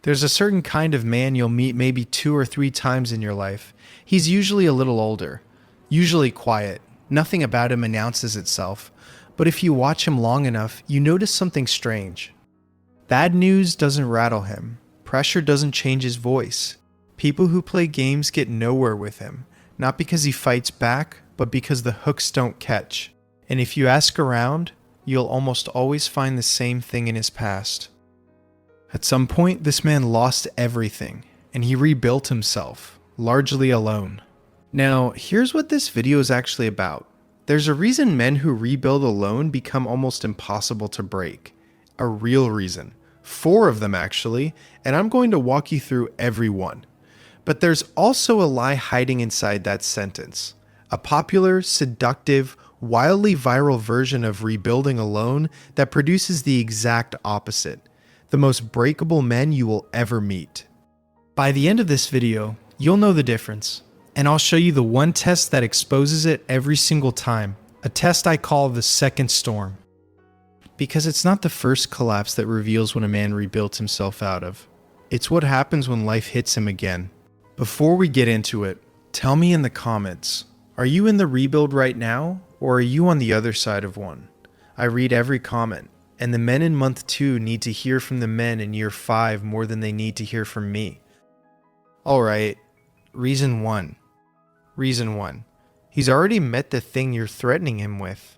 There's a certain kind of man you'll meet maybe 2 or 3 times in your life. He's usually a little older, usually quiet. Nothing about him announces itself. But if you watch him long enough, you notice something strange. Bad news doesn't rattle him. Pressure doesn't change his voice. People who play games get nowhere with him, not because he fights back, but because the hooks don't catch. And if you ask around, you'll almost always find the same thing in his past. At some point, this man lost everything, and he rebuilt himself, largely alone. Now, here's what this video is actually about. There's a reason men who rebuild alone become almost impossible to break. A real reason. 4 of them actually, and I'm going to walk you through every one. But there's also a lie hiding inside that sentence. A popular, seductive, wildly viral version of rebuilding alone that produces the exact opposite. The most breakable men you will ever meet. By the end of this video, you'll know the difference, and I'll show you the one test that exposes it every single time, a test I call the second storm. Because it's not the first collapse that reveals what a man rebuilt himself out of. It's what happens when life hits him again. Before we get into it, tell me in the comments, are you in the rebuild right now, or are you on the other side of one? I read every comment. And the men in month 2 need to hear from the men in year 5 more than they need to hear from me. Alright, reason 1. Reason 1. He's already met the thing you're threatening him with.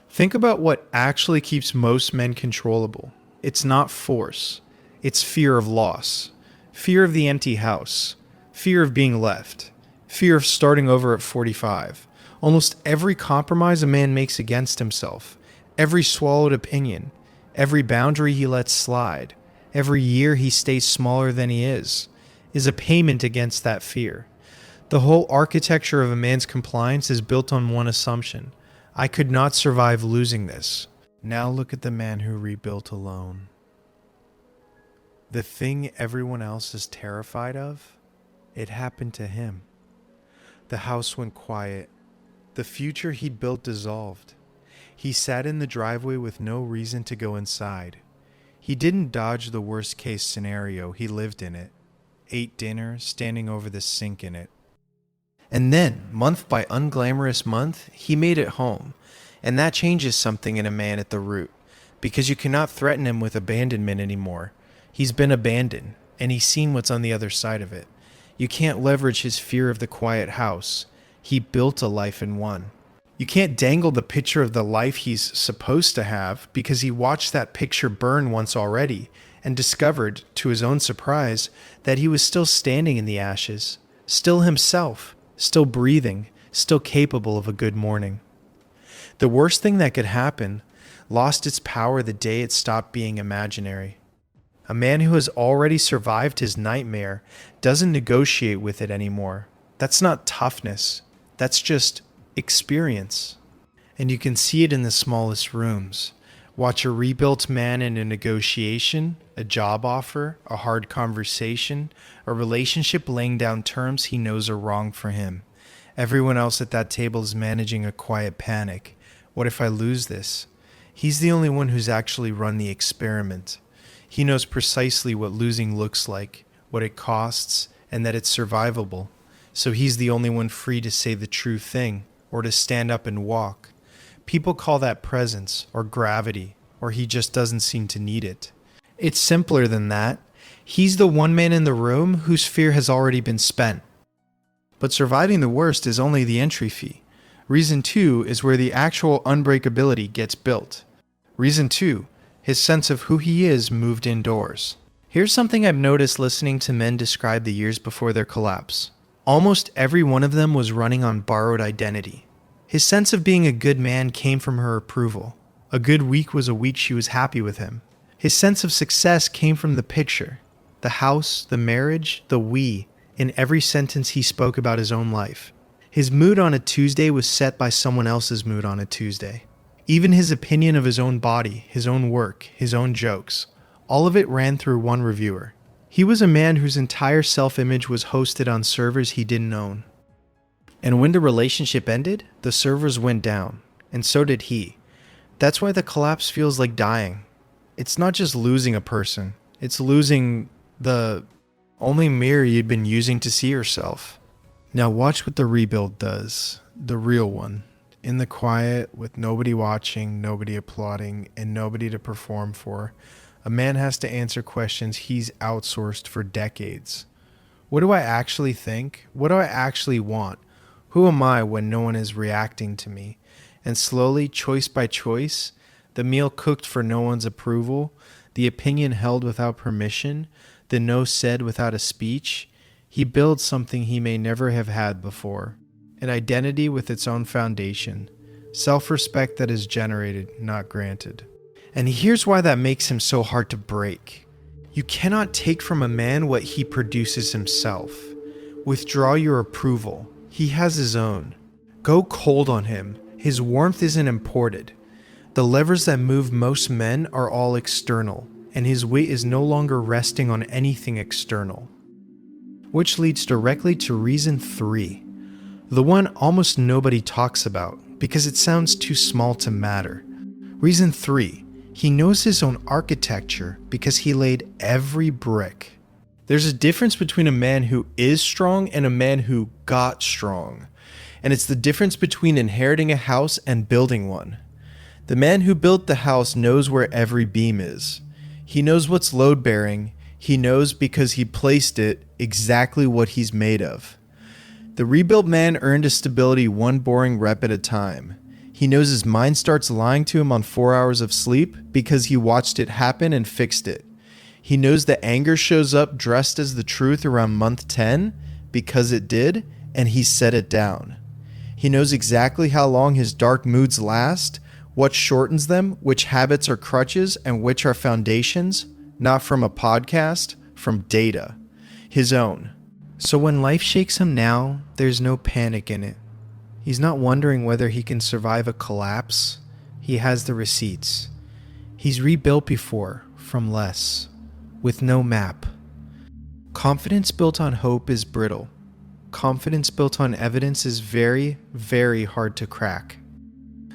Think about what actually keeps most men controllable. It's not force. It's fear of loss. Fear of the empty house. Fear of being left. Fear of starting over at 45. Almost every compromise a man makes against himself. Every swallowed opinion. Every boundary he lets slide, every year he stays smaller than he is a payment against that fear. The whole architecture of a man's compliance is built on one assumption. I could not survive losing this. Now look at the man who rebuilt alone. The thing everyone else is terrified of, it happened to him. The house went quiet. The future he'd built dissolved. He sat in the driveway with no reason to go inside. He didn't dodge the worst case scenario, he lived in it. Ate dinner, standing over the sink in it. And then, month by unglamorous month, he made it home. And that changes something in a man at the root. Because you cannot threaten him with abandonment anymore. He's been abandoned, and he's seen what's on the other side of it. You can't leverage his fear of the quiet house. He built a life in one. You can't dangle the picture of the life he's supposed to have because he watched that picture burn once already and discovered, to his own surprise, that he was still standing in the ashes, still himself, still breathing, still capable of a good morning. The worst thing that could happen lost its power the day it stopped being imaginary. A man who has already survived his nightmare doesn't negotiate with it anymore. That's not toughness. That's just experience. And you can see it in the smallest rooms. Watch a rebuilt man in a negotiation, a job offer, a hard conversation, a relationship laying down terms he knows are wrong for him. Everyone else at that table is managing a quiet panic. What if I lose this? He's the only one who's actually run the experiment. He knows precisely what losing looks like, what it costs, and that it's survivable. So he's the only one free to say the true thing, or to stand up and walk. People call that presence, or gravity, or he just doesn't seem to need it. It's simpler than that. He's the one man in the room whose fear has already been spent. But surviving the worst is only the entry fee. Reason 2 is where the actual unbreakability gets built. Reason 2, his sense of who he is moved indoors. Here's something I've noticed listening to men describe the years before their collapse. Almost every one of them was running on borrowed identity. His sense of being a good man came from her approval. A good week was a week she was happy with him. His sense of success came from the picture, the house, the marriage, the we, in every sentence he spoke about his own life. His mood on a Tuesday was set by someone else's mood on a Tuesday. Even his opinion of his own body, his own work, his own jokes, all of it ran through one reviewer. He was a man whose entire self-image was hosted on servers he didn't own. And when the relationship ended, the servers went down, and so did he. That's why the collapse feels like dying. It's not just losing a person, it's losing The only mirror you'd been using to see yourself. Now watch what the rebuild does, the real one. In the quiet, with nobody watching, nobody applauding, and nobody to perform for, a man has to answer questions he's outsourced for decades. What do I actually think? What do I actually want? Who am I when no one is reacting to me? And slowly, choice by choice, the meal cooked for no one's approval, the opinion held without permission, the no said without a speech, he builds something he may never have had before. An identity with its own foundation. Self-respect that is generated, not granted. And here's why that makes him so hard to break. You cannot take from a man what he produces himself. Withdraw your approval. He has his own. Go cold on him. His warmth isn't imported. The levers that move most men are all external, and his weight is no longer resting on anything external. Which leads directly to reason 3. The one almost nobody talks about, because it sounds too small to matter. Reason 3. He knows his own architecture because he laid every brick. There's a difference between a man who is strong and a man who got strong. And it's the difference between inheriting a house and building one. The man who built the house knows where every beam is. He knows what's load-bearing. He knows because he placed it exactly what he's made of. The rebuilt man earned his stability one boring rep at a time. He knows his mind starts lying to him on 4 hours of sleep because he watched it happen and fixed it. He knows that anger shows up dressed as the truth around month 10 because it did, and he set it down. He knows exactly how long his dark moods last, what shortens them, which habits are crutches, and which are foundations, not from a podcast, from data. His own. So when life shakes him now, there's no panic in it. He's not wondering whether he can survive a collapse. He has the receipts. He's rebuilt before, from less, with no map. Confidence built on hope is brittle. Confidence built on evidence is very, very hard to crack.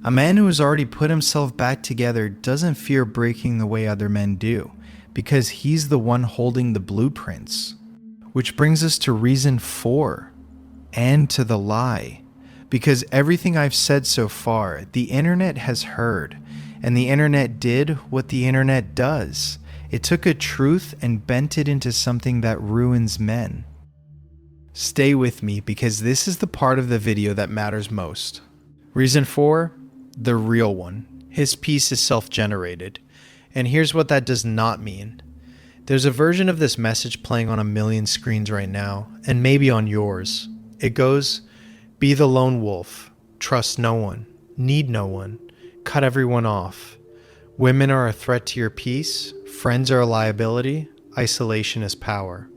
A man who has already put himself back together doesn't fear breaking the way other men do, because he's the one holding the blueprints. Which brings us to reason 4, and to the lie. Because everything I've said so far, the internet has heard, and the internet did what the internet does. It took a truth and bent it into something that ruins men. Stay with me, because this is the part of the video that matters most. Reason 4, the real one. His piece is self-generated. And here's what that does not mean. There's a version of this message playing on a million screens right now, and maybe on yours. It goes, be the lone wolf, trust no one, need no one, cut everyone off. Women are a threat to your peace, friends are a liability, isolation is power.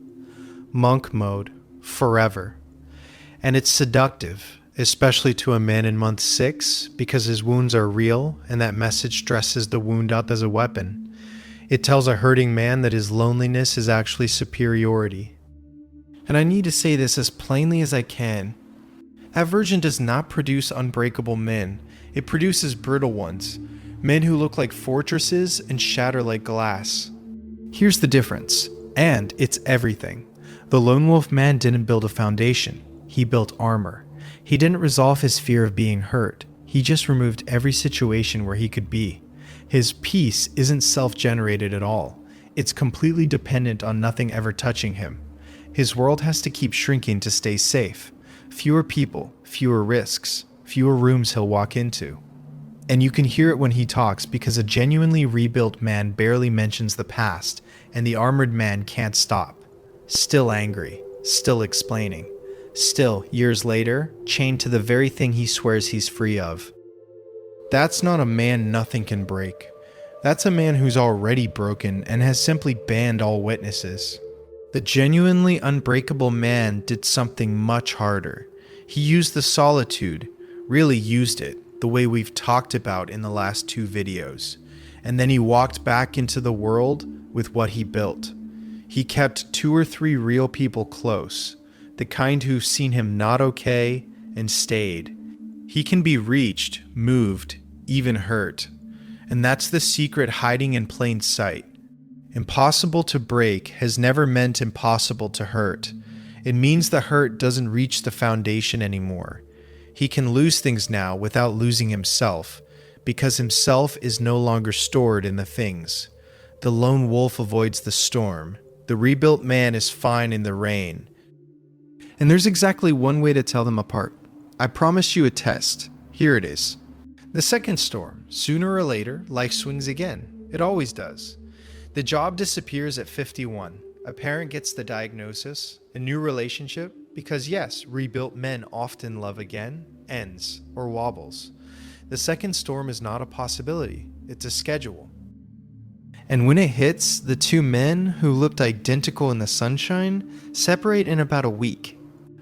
Monk mode, forever. And it's seductive, especially to a man in month 6, because his wounds are real, and that message dresses the wound up as a weapon. It tells a hurting man that his loneliness is actually superiority. And I need to say this as plainly as I can. That version does not produce unbreakable men. It produces brittle ones. Men who look like fortresses and shatter like glass. Here's the difference. And it's everything. The lone wolf man didn't build a foundation. He built armor. He didn't resolve his fear of being hurt. He just removed every situation where he could be. His peace isn't self-generated at all. It's completely dependent on nothing ever touching him. His world has to keep shrinking to stay safe. Fewer people, fewer risks, fewer rooms he'll walk into. And you can hear it when he talks because a genuinely rebuilt man barely mentions the past, and the armored man can't stop. Still angry, still explaining, still, years later, chained to the very thing he swears he's free of. That's not a man nothing can break. That's a man who's already broken and has simply banned all witnesses. The genuinely unbreakable man did something much harder. He used the solitude, really used it, the way we've talked about in the last 2 videos. And then he walked back into the world with what he built. He kept 2 or 3 real people close, the kind who've seen him not okay and stayed. He can be reached, moved, even hurt. And that's the secret hiding in plain sight. Impossible to break has never meant impossible to hurt. It means the hurt doesn't reach the foundation anymore. He can lose things now without losing himself, because himself is no longer stored in the things. The lone wolf avoids the storm. The rebuilt man is fine in the rain. And there's exactly one way to tell them apart. I promise you a test. Here it is. The second storm. Sooner or later, life swings again. It always does. The job disappears at 51. A parent gets the diagnosis. A new relationship, because yes, rebuilt men often love again, ends or wobbles. The second storm is not a possibility. It's a schedule. And when it hits, the two men who looked identical in the sunshine separate in about a week.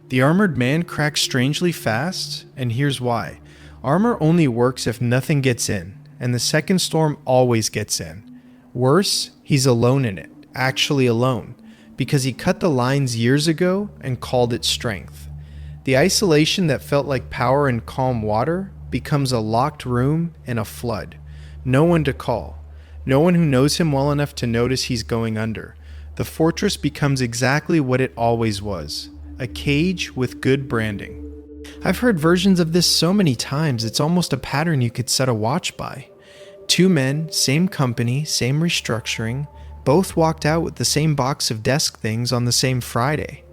The armored man cracks strangely fast, and here's why. Armor only works if nothing gets in, and the second storm always gets in. Worse, he's alone in it, actually alone, because he cut the lines years ago and called it strength. The isolation that felt like power in calm water becomes a locked room and a flood. No one to call. No one who knows him well enough to notice he's going under. The fortress becomes exactly what it always was. A cage with good branding. I've heard versions of this so many times, it's almost a pattern you could set a watch by. Two men, same company, same restructuring, both walked out with the same box of desk things on the same Friday.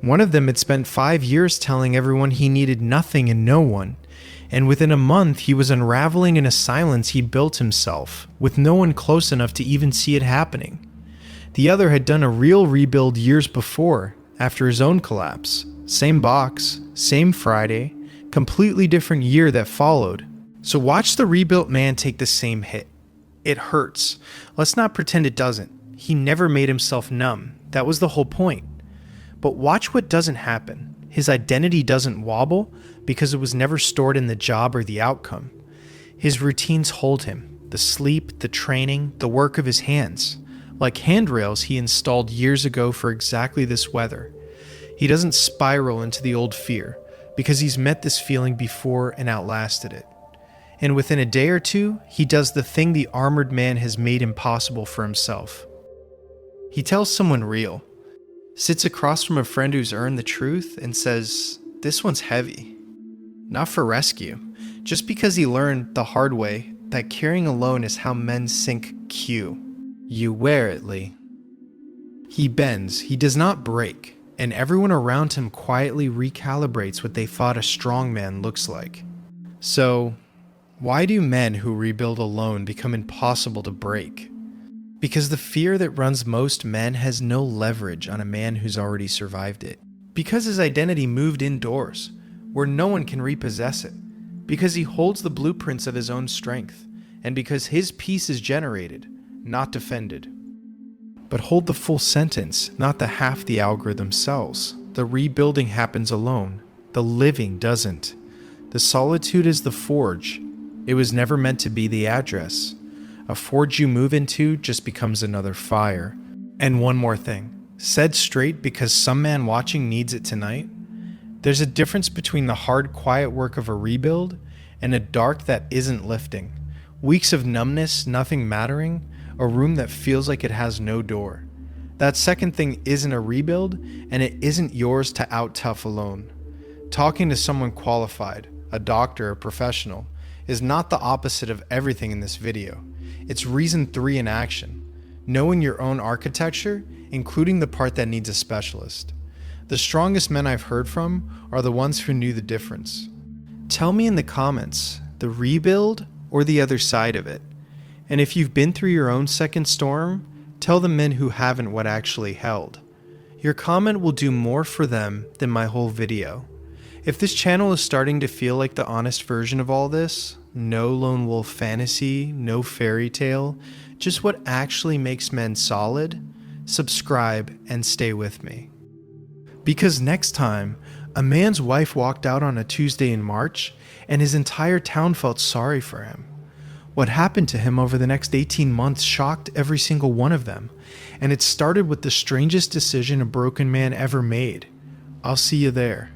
One of them had spent 5 years telling everyone he needed nothing and no one, and within a month he was unraveling in a silence he'd built himself, with no one close enough to even see it happening. The other had done a real rebuild years before, after his own collapse. Same box, same Friday, completely different year that followed. So watch the rebuilt man take the same hit. It hurts. Let's not pretend it doesn't. He never made himself numb. That was the whole point. But watch what doesn't happen. His identity doesn't wobble because it was never stored in the job or the outcome. His routines hold him. The sleep, the training, the work of his hands. Like handrails he installed years ago for exactly this weather. He doesn't spiral into the old fear because he's met this feeling before and outlasted it. And within a day or two, he does the thing the armored man has made impossible for himself. He tells someone real, sits across from a friend who's earned the truth and says, "This one's heavy." Not for rescue, just because he learned the hard way that carrying alone is how men sink Q. You wear it, Lee. He bends, he does not break, and everyone around him quietly recalibrates what they thought a strong man looks like. So, why do men who rebuild alone become impossible to break? Because the fear that runs most men has no leverage on a man who's already survived it. Because his identity moved indoors, where no one can repossess it. Because he holds the blueprints of his own strength, and because his peace is generated, not defended. But hold the full sentence, not the half the algorithm sells. The rebuilding happens alone. The living doesn't. The solitude is the forge. It was never meant to be the address. A forge you move into just becomes another fire. And one more thing, said straight because some man watching needs it tonight, there's a difference between the hard, quiet work of a rebuild and a dark that isn't lifting. Weeks of numbness, nothing mattering, a room that feels like it has no door. That second thing isn't a rebuild, and it isn't yours to out-tough alone. Talking to someone qualified, a doctor, a professional, is not the opposite of everything in this video. It's reason 3 in action. Knowing your own architecture, including the part that needs a specialist. The strongest men I've heard from are the ones who knew the difference. Tell me in the comments, the rebuild or the other side of it. And if you've been through your own second storm, tell the men who haven't what actually held. Your comment will do more for them than my whole video. If this channel is starting to feel like the honest version of all this, no lone wolf fantasy, no fairy tale, just what actually makes men solid, subscribe and stay with me. Because next time, a man's wife walked out on a Tuesday in March and his entire town felt sorry for him. What happened to him over the next 18 months shocked every single one of them, and it started with the strangest decision a broken man ever made. I'll see you there.